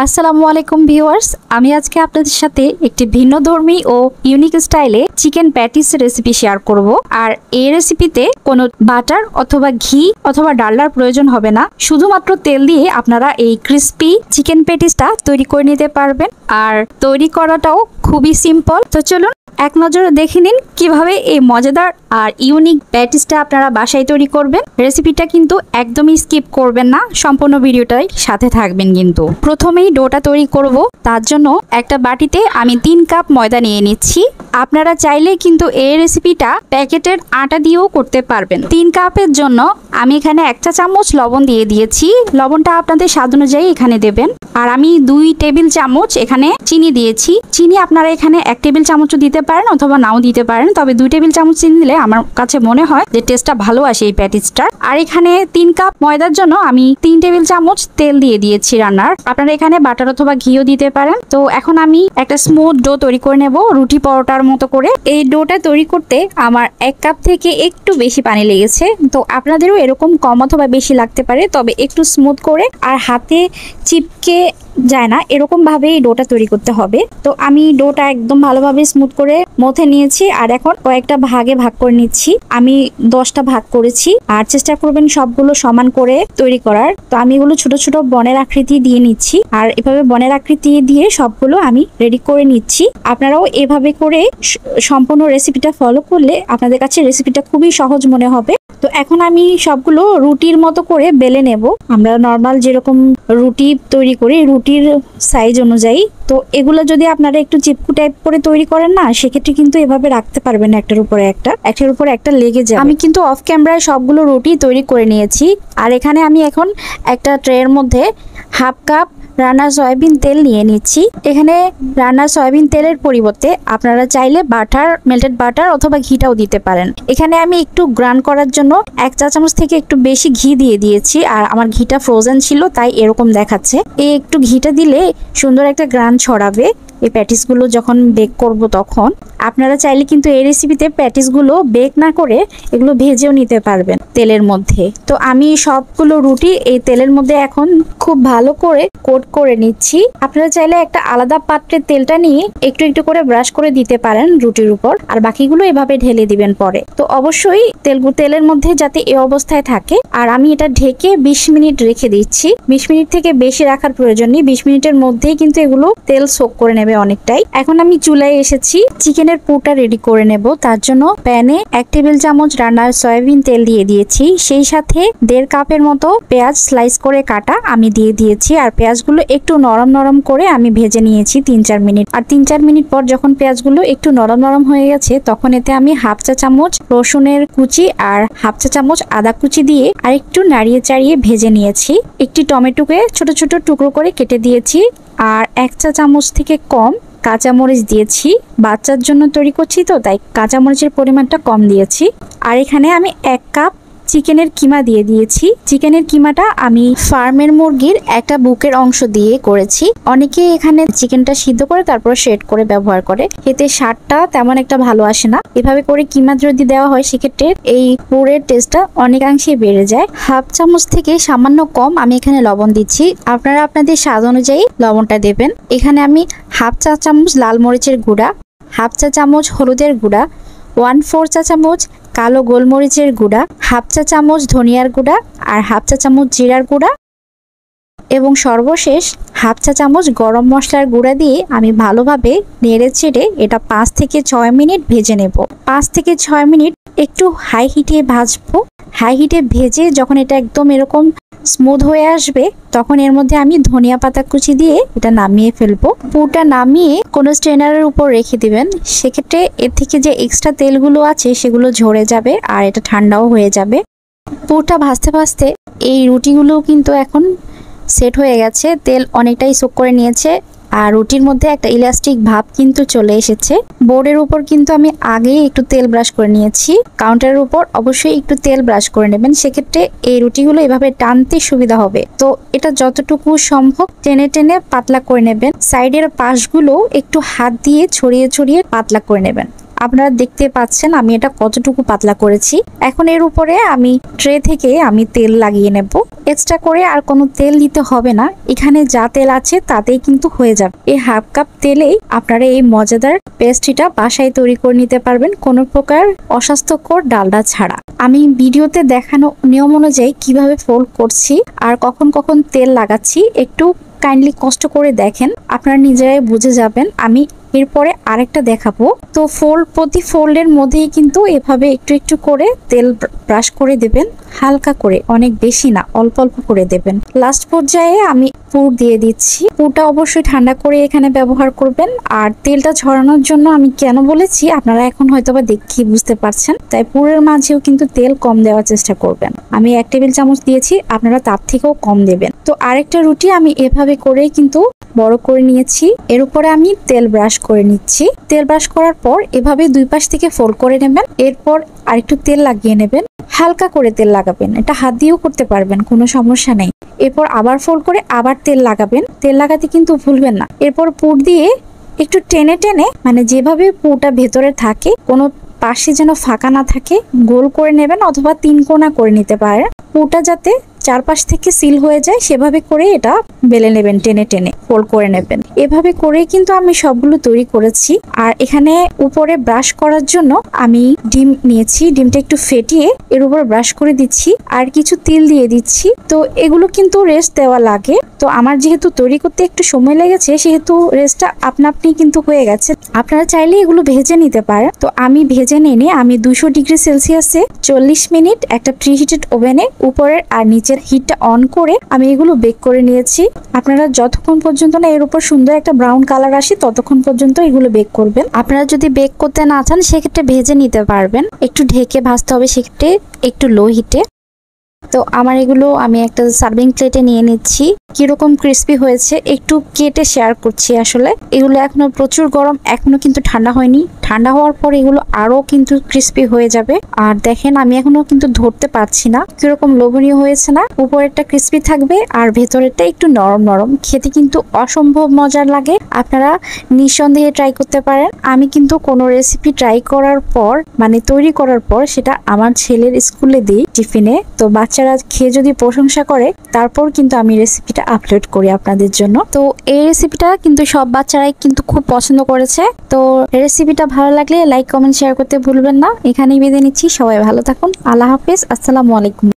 আসসালামু আলাইকুম ভিউয়ার্স, আমি আজকে আপনাদের সাথে একটি ভিন্নধর্মী ও ইউনিক স্টাইলে চিকেন প্যাটিস রেসিপি শেয়ার করব। আর এই রেসিপিতে কোনো বাটার অথবা ঘি অথবা ডালডার প্রয়োজন হবে না, শুধুমাত্র তেল দিয়ে আপনারা এই ক্রিস্পি চিকেন প্যাটিসটা তৈরি করে নিতে পারবেন। আর তৈরি করাটাও খুবই সিম্পল। তো চলুন এক নজরে দেখে নিন কিভাবে এই মজাদার আর ইউনিক প্যাটিসটা আপনারা বাসায় তৈরি করবেন। রেসিপিটা কিন্তু একদমই স্কিপ করবেন না, সম্পূর্ণ ভিডিওটাই সাথে থাকবেন। কিন্তু প্রথমেই ডোটা তৈরি করব, তার জন্য একটা বাটিতে আমি 3 কাপ ময়দা নিয়ে নিচ্ছি। আপনারা চাইলে কিন্তু এই রেসিপিটা প্যাকেটের আটা দিয়েও করতে পারবেন। 3 কাপের জন্য আমি এখানে 1 চা চামচ লবণ দিয়ে দিয়েছি। লবণটা আপনাদের স্বাদ অনুযায়ী এখানে দেবেন। আর আমি 2 টেবিল চামচ এখানে চিনি দিয়েছি। চিনি আপনারা এখানে 1 টেবিল চামচও দিতে পারেন অথবা নাও দিতে পারেন, তবে 2 টেবিল চামচ চিনি দিলে আমার কাছে মনে হয় যে টেস্টটা ভালো আসে এই প্যাটিসটার। আর এখানে 3 কাপ ময়দার জন্য আমি 3 টেবিল চামচ তেল দিয়ে দিয়েছি রান্নার। আপনারা এখানে বাটার অথবা ঘিও দিতে পারেন। তো এখন আমি একটা স্মুথ ডো তৈরি করে নেব, রুটি পরোটার মতো করে। এই ডোটা তৈরি করতে আমার 1 কাপ থেকে একটু বেশি পানি লেগেছে। তো আপনাদেরও এরকম কম অথবা বেশি লাগতে পারে, তবে একটু স্মুথ করে আর হাতে চিপকে যায় না এরকম ভাবে এই ডোটা তৈরি করতে হবে। তো আমি ডোটা একদম ভালোভাবে স্মুথ করে মথে নিয়েছি। আর এখন কয়েকটা ভাগে ভাগ করে নিচ্ছি। আমি 10টা ভাগ করেছি। আর চেষ্টা করবেন সবগুলো সমান করে তৈরি করার। তো আমি এগুলো ছোট ছোট বনের আকৃতি দিয়ে নিচ্ছি। আর এভাবে বনের আকৃতি দিয়ে সবগুলো আমি রেডি করে নিচ্ছি। আপনারাও এভাবে করে সম্পূর্ণ রেসিপিটা ফলো করলে আপনাদের কাছে রেসিপিটা খুবই সহজ মনে হবে। তো এখন আমি সবগুলো রুটির মতো করে বেলে নেব। আমরা নর্মাল যেরকম রুটি তৈরি করি রুটির সাইজ অনুযায়ী। তো এগুলো যদি আপনারা একটু চিপকু টাইপ করে তৈরি করেন না, সেক্ষেত্রে কিন্তু এভাবে রাখতে পারবেন একটার উপরে একটা লেগে যাবে। আমি কিন্তু অফ ক্যামেরায় সবগুলো রুটি তৈরি করে নিয়েছি। আর এখানে আমি এখন একটা ট্রের মধ্যে 1/2 কাপ রান্না সয়াবিন তেল নিয়ে নিচ্ছি। এখানে রান্না সয়াবিন তেলের পরিবর্তে আপনারা চাইলে বাটার, মেল্টেড বাটার অথবা ঘিটাও দিতে পারেন। এখানে আমি একটু গ্রাইন্ড করার জন্য 1 চা চামচ থেকে একটু বেশি ঘি দিয়ে দিয়েছি। আর আমার ঘিটা ফ্রোজেন ছিল তাই এরকম দেখাচ্ছে। এই একটু ঘিটা দিলে সুন্দর একটা গ্রান ছড়াবে এই প্যাটিসগুলো যখন বেক করব তখন। আপনারা চাইলে কিন্তু এই রেসিপিতে প্যাটিসগুলো বেক না করে এগুলো ভেজেও নিতে পারবেন তেলের মধ্যে। তো আমি সবগুলো রুটি এই তেলের মধ্যে এখন খুব ভালো করে কোট করে নিচ্ছি। আপনারা চাইলে একটা আলাদা পাত্রে তেলটা নিয়ে একটু একটু করে ব্রাশ করে দিতে পারেন রুটির উপর, আর বাকিগুলো এভাবে ঢেলে দিবেন পরে। তো অবশ্যই তেলের মধ্যে যাতে এই অবস্থায় থাকে। আর আমি এটা ঢেকে 20 মিনিট রেখে দিচ্ছি। 20 মিনিট থেকে বেশি রাখার প্রয়োজন নেই, 20 মিনিটের মধ্যেই কিন্তু এগুলো তেল সোক করে নেবে অনেকটাই। এখন আমি চুলায় এসেছি, চিকেনের পুরটা রেডি করে নেব। তার জন্য প্যানে 1 টেবিল চামচ রান্নার সয়াবিন তেল দিয়ে দিয়েছি। সেই সাথে 1.5 কাপের মতো পেঁয়াজ স্লাইস করে কাটা আমি দিয়ে দিয়েছি। আর পেঁয়াজগুলো একটু নরম নরম করে আমি ভেজে নিয়েছি 3-4 মিনিট। আর 3-4 মিনিট পর যখন পেঁয়াজগুলো একটু নরম নরম হয়ে গেছে, তখন এতে আমি 1/2 চা চামচ রসুনের কুচি আর 1/2 চা চামচ আদা কুচি দিয়ে আর একটু নাড়িয়ে চাড়িয়ে ভেজে নিয়েছি। একটি টমেটোকে ছোট ছোট টুকরো করে কেটে দিয়েছি। আর 1 চা চামচ থেকে কম কাঁচামরিচ দিয়েছি। বাচ্চার জন্য তৈরি করছি তো তাই কাঁচামরিচের পরিমাণটা কম দিয়েছি। আর এখানে আমি 1 কাপ চিকেনের কিমা দিয়ে দিয়েছি। চিকেনের কিমাটা আমি ফার্মের মুরগির একটা বুকের অংশ দিয়ে করেছি। অনেকে এখানে চিকেনটা সিদ্ধ করে তারপর শেড করে ব্যবহার করে, এতে স্বাদটা তেমন একটা ভালো আসে না। এভাবে করে কিমা যদি দেওয়া হয় সেক্ষেত্রে এই পুরের টেস্টটা অনেকাংশে বেড়ে যায়। 1/2 চামচ থেকে সামান্য কম আমি এখানে লবণ দিচ্ছি। আপনারা আপনাদের স্বাদ অনুযায়ী লবণটা দেবেন। এখানে আমি 1/2 চা চামচ লাল মরিচের গুঁড়া, 1/2 চা চামচ হলুদের গুঁড়া, 1/4 চা চামচ কালো গোলমরিচের গুঁড়া, 1/2 চা চামচ ধনিয়ার গুঁড়া আর 1/2 চা চামচ জিরার গুঁড়া এবং সর্বশেষ 1/2 চা চামচ গরম মশলার গুঁড়া দিয়ে আমি ভালোভাবে নেড়ে চেড়ে এটা 5 থেকে 6 মিনিট ভেজে নেব। 5 থেকে 6 মিনিট একটু হাই হিটে ভাজবো। হাই হিটে ভেজে যখন এটা একদম এরকম স্মুথ হয়ে আসবে, তখন এর মধ্যে আমি ধনিয়া পাতা কুচি দিয়ে এটা নামিয়ে ফেলবো। পুরটা নামিয়ে কোনো স্ট্রেনারের উপর রেখে দিবেন। সেক্ষেত্রে এর থেকে যে এক্সট্রা তেলগুলো আছে সেগুলো ঝরে যাবে আর এটা ঠান্ডাও হয়ে যাবে। পুরটা ভাজতে ভাজতে এই রুটিগুলো কিন্তু এখন সেট হয়ে গেছে, তেল অনেকটাই সোক করে নিয়েছে। আর রুটির মধ্যে একটা ইলাস্টিক ভাব কিন্তু চলে এসেছে। বোর্ডের উপর কিন্তু আমি আগেই একটু তেল ব্রাশ করে নিয়েছি। কাউন্টারের উপর অবশ্যই একটু তেল ব্রাশ করে নেবেন, সেক্ষেত্রে এই রুটিগুলো এভাবে টানতে সুবিধা হবে। তো এটা যতটুকু সম্ভব টেনে টেনে পাতলা করে নেবেন। সাইডের পাশগুলো একটু হাত দিয়ে ছড়িয়ে ছড়িয়ে পাতলা করে নেবেন। আপনারা দেখতে পাচ্ছেন আমি এটা কতটুকু পাতলা করেছি। এখন এর উপরে আমি ট্রে থেকে আমি তেল লাগিয়ে নেব। এক্সট্রা করে আর কোনো তেল দিতে হবে না, এখানে যা তেল আছে তাতেই কিন্তু হয়ে যাবে। এই হাফ কাপ তেলেই আপনারা এই মজাদার পেস্ট্রিটা বাসায় তৈরি করে নিতে পারবেন কোনো প্রকার অস্বাস্থ্যকর ডালডা ছাড়া। আমি ভিডিওতে দেখানো নিয়ম অনুযায়ী কিভাবে ফোল্ড করছি আর কখন কখন তেল লাগাচ্ছি একটু কাইন্ডলি কষ্ট করে দেখেন, আপনারা নিজেরাই বুঝে যাবেন। আমি এরপরে আরেকটা দেখাবো। তো প্রতি ফোল্ডের মধ্যেই কিন্তু এভাবে একটু একটু করে তেল ব্রাশ করে দেবেন, হালকা করে, অনেক বেশি না, অল্প অল্প করে দেবেন। লাস্ট পর্যায়ে আমি পুর দিয়ে দিচ্ছি। পুরটা অবশ্যই ঠান্ডা করে এখানে ব্যবহার করবেন। আর তেলটা ঝরানোর জন্য আমি কেন বলেছি আপনারা এখন হয়তোবা দেখি বুঝতে পারছেন, তাই পুরের মাঝেও কিন্তু তেল কম দেওয়ার চেষ্টা করবেন। আমি 1 টেবিল চামচ দিয়েছি, আপনারা তার থেকেও কম দেবেন। তো আরেকটা রুটি আমি এভাবে করেই কিন্তু বড় করে নিয়েছি। এর উপরে আমি তেল ব্রাশ করে নিচ্ছি। তেল ব্রাশ করার পর এভাবে দুই পাশ থেকে ফোল্ড করে নেবেন। এরপর আরেকটু তেল লাগিয়ে নেবেন, হালকা করে তেল লাগাবেন, এটা হাত দিয়েও করতে পারবেন, কোনো সমস্যা নেই। এরপর আবার ফোল্ড করে আবার তেল লাগাবেন, তেল লাগাতে কিন্তু ভুলবেন না। এরপর পুর দিয়ে একটু টেনে টেনে, মানে যেভাবে পুরটা ভেতরে থাকে কোনো পাশে যেন ফাঁকা না থাকে, গোল করে নেবেন অথবা 3 কোণা করে নিতে পারেন। পুরটা যাতে চারপাশ থেকে সিল হয়ে যায় সেভাবে করে এটা বেলে নেবেন, টেনে টেনে ফোল্ড করে নেবেন। এভাবে করে কিন্তু আমি সবগুলো তৈরি করেছি। আর এখানে উপরে ব্রাশ করার জন্য আমি ডিম নিয়েছি, ডিমটা একটু ফেটিয়ে এর উপর ব্রাশ করে দিচ্ছি আর কিছু তিল দিয়ে দিচ্ছি। তো এগুলো কিন্তু রেস্ট দেওয়া লাগে, তো আমার যেহেতু তৈরি করতে একটু সময় লেগেছে সেহেতু রেস্টটা আপনা আপনি কিন্তু হয়ে গেছে। আপনারা চাইলে এগুলো ভেজে নিতে পারেন। তো আমি ভেজে নিয়ে আমি 200 ডিগ্রি সেলসিয়াসে 40 মিনিট একটা প্রিহিটেড ওভেনে উপরের আর নিচের হিটটা অন করে আমি এগুলো বেক করে নিয়েছি। আপনারা যতক্ষণ পর্যন্ত না এর উপর সুন্দর একটা ব্রাউন কালার আসে ততক্ষণ পর্যন্ত এগুলো বেক করবেন। আপনারা যদি বেক করতে না চান সেক্ষেত্রে ভেজে নিতে পারবেন, একটু ঢেকে ভাজতে হবে সেক্ষেত্রে একটু লো হিটে। তো আমার এগুলো আমি একটা সার্ভিং প্লেটে নিয়ে নিচ্ছি। কিরকম ক্রিস্পি হয়েছে একটু কেটে শেয়ার করছি। আসলে এগুলো এখনো প্রচুর গরম, এখনো কিন্তু ঠান্ডা হয়নি। ঠান্ডা হওয়ার পর এগুলো আরো কিন্তু ক্রিস্পি হয়ে যাবে। আর দেখেন আমি এখনো কিন্তু ধরতে পারছি না, কিরকম লোভনীয় হয়েছে না? উপরেরটা ক্রিস্পি থাকবে আর ভেতরেরটা একটু নরম নরম, খেতে কিন্তু অসম্ভব মজার লাগে। আপনারা নিঃসন্দেহে ট্রাই করতে পারেন। আমি কিন্তু কোনো রেসিপি ট্রাই করার পর, মানে তৈরি করার পর, সেটা আমার ছেলের স্কুলে দিই টিফিনে। তো বাচ্চারা খেয়ে যদি প্রশংসা করে তারপর কিন্তু আমি রেসিপিটা আপলোড করি আপনাদের জন্য। তো এই রেসিপিটা কিন্তু সব বাচ্চারাই কিন্তু খুব পছন্দ করেছে। তো রেসিপিটা ভালো লাগলে লাইক কমেন্ট শেয়ার করতে ভুলবেন না। এখানেই বিদায় নিচ্ছি, সবাই ভালো থাকুন, আল্লাহ হাফেজ, আসসালামু আলাইকুম।